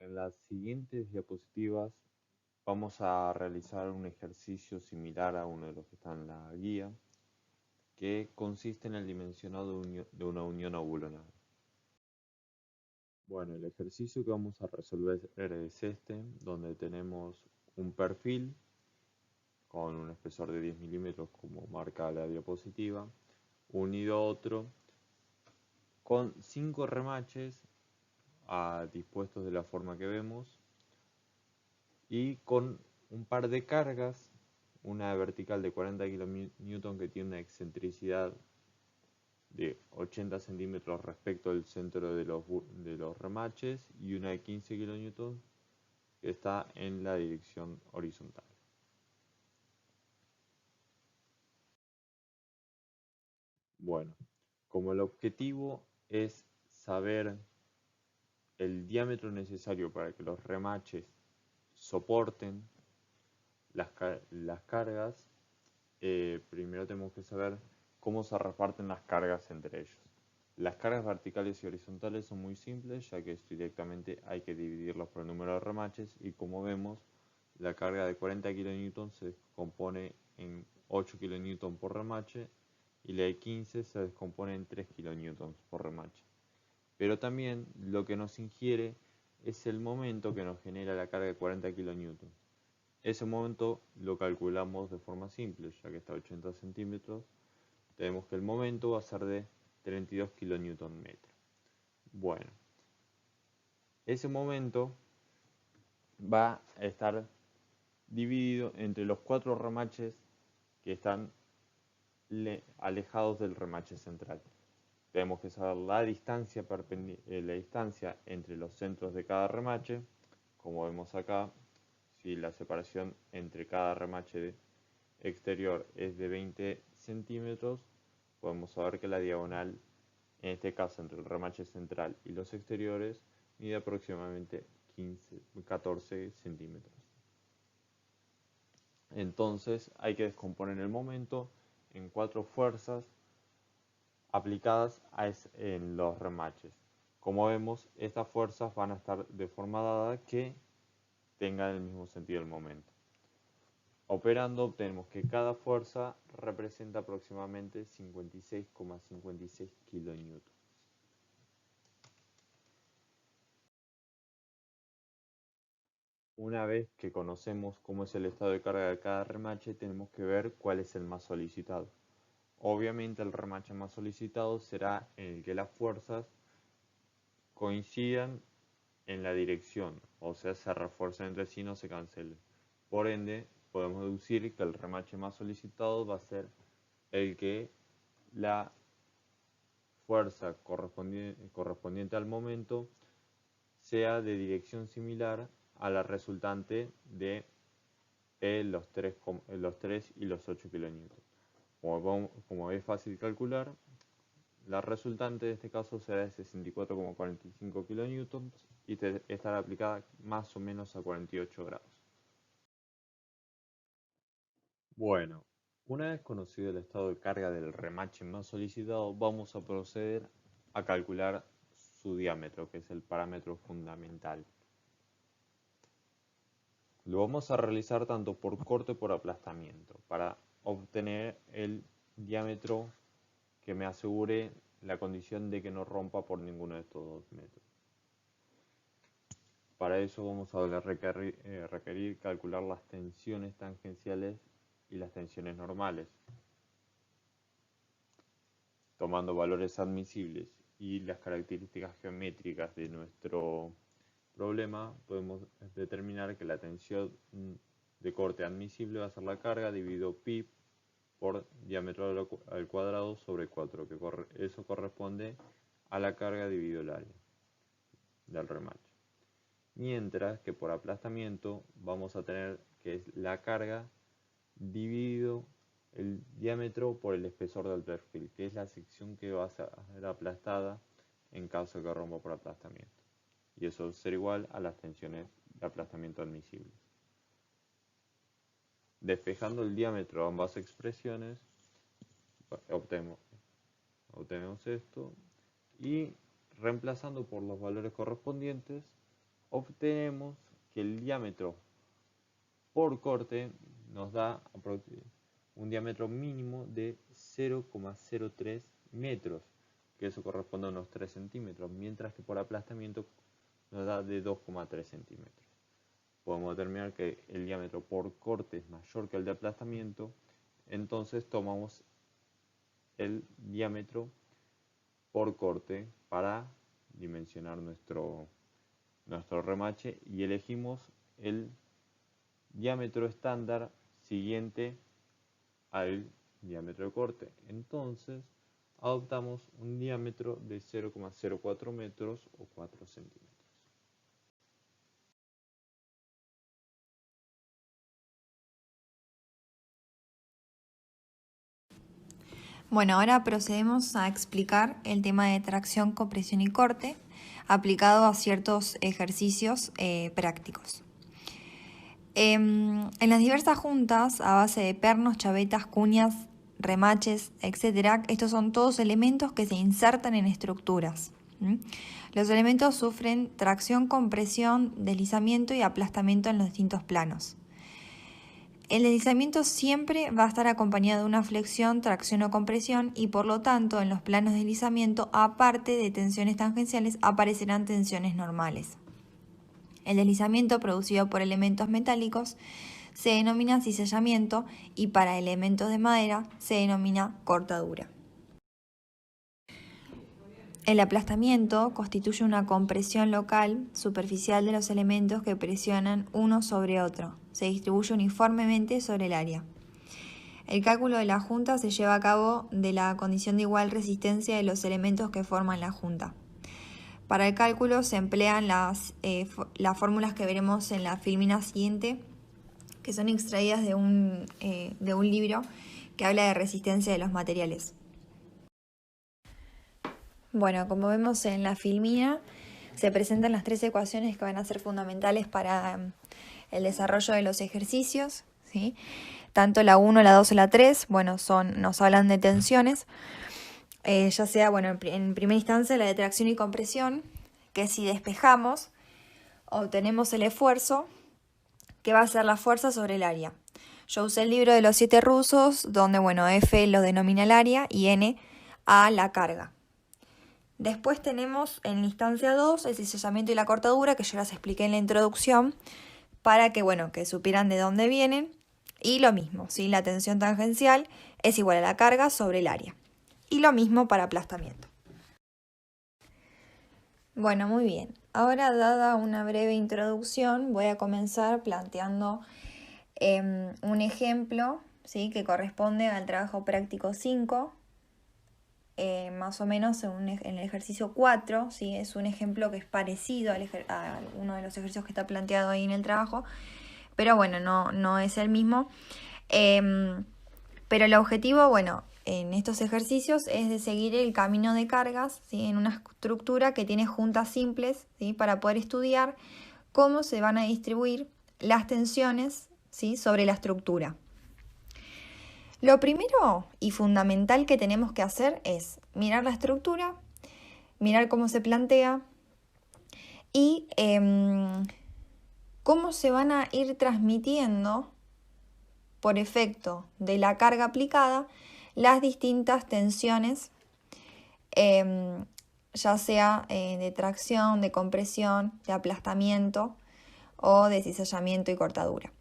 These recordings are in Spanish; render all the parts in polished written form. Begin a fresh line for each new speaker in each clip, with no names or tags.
En las siguientes diapositivas vamos a realizar un ejercicio similar a uno de los que está en la guía, que consiste en el dimensionado de una unión ovular. Bueno, el ejercicio que vamos a resolver es este, donde tenemos un perfil con un espesor de 10 milímetros como marca la diapositiva, unido a otro con 5 remaches dispuestos de la forma que vemos y con un par de cargas, una vertical de 40 kN que tiene una excentricidad de 80 centímetros respecto al centro de los remaches y una de 15 kN que está en la dirección horizontal. Bueno, como el objetivo es saber el diámetro necesario para que los remaches soporten las cargas, primero tenemos que saber cómo se reparten las cargas entre ellos. Las cargas verticales y horizontales son muy simples, ya que directamente hay que dividirlos por el número de remaches y como vemos, la carga de 40 kN se descompone en 8 kN por remache y la de 15 se descompone en 3 kN por remache. Pero también lo que nos ingiere es el momento que nos genera la carga de 40 kN. Ese momento lo calculamos de forma simple, ya que está a 80 centímetros. Tenemos que el momento va a ser de 32 kN metro. Bueno, ese momento va a estar dividido entre los 4 remaches que están alejados del remache central. Tenemos que saber la distancia entre los centros de cada remache. Como vemos acá, si la separación entre cada remache exterior es de 20 centímetros, podemos saber que la diagonal, en este caso entre el remache central y los exteriores, mide aproximadamente 14 centímetros. Entonces hay que descomponer el momento en 4 fuerzas aplicadas en los remaches. Como vemos, estas fuerzas van a estar de forma dada que tengan el mismo sentido del momento. Operando obtenemos que cada fuerza representa aproximadamente 56,56 kN. Una vez que conocemos cómo es el estado de carga de cada remache, tenemos que ver cuál es el más solicitado. Obviamente el remache más solicitado será en el que las fuerzas coincidan en la dirección, o sea, se refuercen entre sí y no se cancelen. Por ende, podemos deducir que el remache más solicitado va a ser el que la fuerza correspondiente al momento sea de dirección similar a la resultante de los 3 y los 8 kN. Como es fácil calcular, la resultante de este caso será de 64,45 kN y estará aplicada más o menos a 48 grados. Bueno, una vez conocido el estado de carga del remache más solicitado, vamos a proceder a calcular su diámetro, que es el parámetro fundamental. Lo vamos a realizar tanto por corte como por aplastamiento, para obtener el diámetro que me asegure la condición de que no rompa por ninguno de estos dos métodos. Para eso vamos a requerir calcular las tensiones tangenciales y las tensiones normales. Tomando valores admisibles y las características geométricas de nuestro problema, podemos determinar que la tensión de corte admisible va a ser la carga dividido pi por diámetro al cuadrado sobre 4, que eso corresponde a la carga dividido el área del remache. Mientras que por aplastamiento vamos a tener que es la carga dividido el diámetro por el espesor del perfil, que es la sección que va a ser aplastada en caso de que rompa por aplastamiento. Y eso va a ser igual a las tensiones de aplastamiento admisibles. Despejando el diámetro de ambas expresiones, obtenemos esto y reemplazando por los valores correspondientes, obtenemos que el diámetro por corte nos da un diámetro mínimo de 0,03 metros, que eso corresponde a unos 3 centímetros, mientras que por aplastamiento nos da de 2,3 centímetros. Podemos determinar que el diámetro por corte es mayor que el de aplastamiento, entonces tomamos el diámetro por corte para dimensionar nuestro remache y elegimos el diámetro estándar siguiente al diámetro de corte. Entonces adoptamos un diámetro de 0,04 metros o 4 centímetros.
Bueno, ahora procedemos a explicar el tema de tracción, compresión y corte aplicado a ciertos ejercicios prácticos. En las diversas juntas, a base de pernos, chavetas, cuñas, remaches, etc., estos son todos elementos que se insertan en estructuras. Los elementos sufren tracción, compresión, deslizamiento y aplastamiento en los distintos planos. El deslizamiento siempre va a estar acompañado de una flexión, tracción o compresión y por lo tanto en los planos de deslizamiento, aparte de tensiones tangenciales, aparecerán tensiones normales. El deslizamiento producido por elementos metálicos se denomina cizallamiento y para elementos de madera se denomina cortadura. El aplastamiento constituye una compresión local superficial de los elementos que presionan uno sobre otro. Se distribuye uniformemente sobre el área. El cálculo de la junta se lleva a cabo de la condición de igual resistencia de los elementos que forman la junta. Para el cálculo se emplean las fórmulas que veremos en la filmina siguiente, que son extraídas de un libro que habla de resistencia de los materiales. Bueno, como vemos en la filmina, se presentan las tres ecuaciones que van a ser fundamentales para el desarrollo de los ejercicios, ¿sí? Tanto la 1, la 2 y la 3, bueno, nos hablan de tensiones, ya sea, bueno, en primera instancia la de tracción y compresión, que si despejamos, obtenemos el esfuerzo, que va a ser la fuerza sobre el área. Yo usé el libro de los 7 rusos, donde, bueno, F lo denomina el área y N a la carga. Después tenemos en la instancia 2 el cizallamiento y la cortadura, que yo las expliqué en la introducción, para que, bueno, que supieran de dónde vienen. Y lo mismo, ¿sí? La tensión tangencial es igual a la carga sobre el área. Y lo mismo para aplastamiento. Bueno, muy bien. Ahora, dada una breve introducción, voy a comenzar planteando un ejemplo, ¿sí? Que corresponde al trabajo práctico 5. Más o menos en el ejercicio 4, ¿sí? Es un ejemplo que es parecido a uno de los ejercicios que está planteado ahí en el trabajo, pero bueno, no es el mismo. Pero el objetivo, bueno, en estos ejercicios es de seguir el camino de cargas, ¿sí? En una estructura que tiene juntas simples, ¿sí? Para poder estudiar cómo se van a distribuir las tensiones, ¿sí? Sobre la estructura. Lo primero y fundamental que tenemos que hacer es mirar la estructura, mirar cómo se plantea y cómo se van a ir transmitiendo por efecto de la carga aplicada las distintas tensiones, ya sea de tracción, de compresión, de aplastamiento o de cizallamiento y cortadura.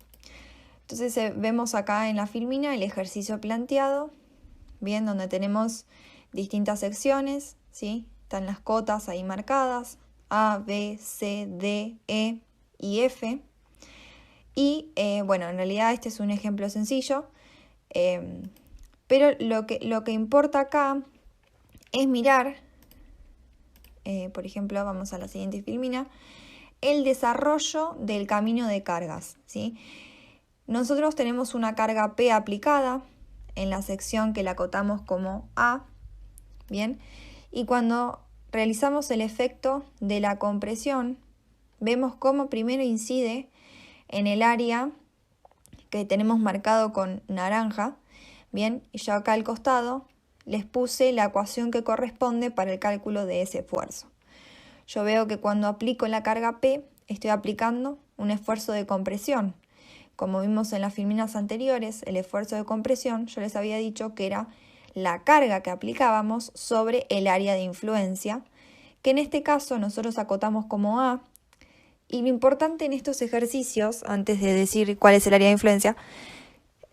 Entonces vemos acá en la filmina el ejercicio planteado, bien, donde tenemos distintas secciones, ¿sí? Están las cotas ahí marcadas, A, B, C, D, E y F. Y bueno, en realidad este es un ejemplo sencillo, pero lo que importa acá es mirar, por ejemplo, vamos a la siguiente filmina, el desarrollo del camino de cargas, ¿sí? Nosotros tenemos una carga P aplicada en la sección que la acotamos como A, ¿bien? Y cuando realizamos el efecto de la compresión, vemos cómo primero incide en el área que tenemos marcado con naranja, ¿bien? Y yo acá al costado les puse la ecuación que corresponde para el cálculo de ese esfuerzo. Yo veo que cuando aplico la carga P, estoy aplicando un esfuerzo de compresión. Como vimos en las filminas anteriores, el esfuerzo de compresión, yo les había dicho que era la carga que aplicábamos sobre el área de influencia, que en este caso nosotros acotamos como A. Y lo importante en estos ejercicios, antes de decir cuál es el área de influencia,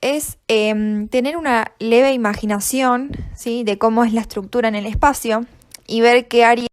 es tener una leve imaginación, ¿sí?, de cómo es la estructura en el espacio y ver qué área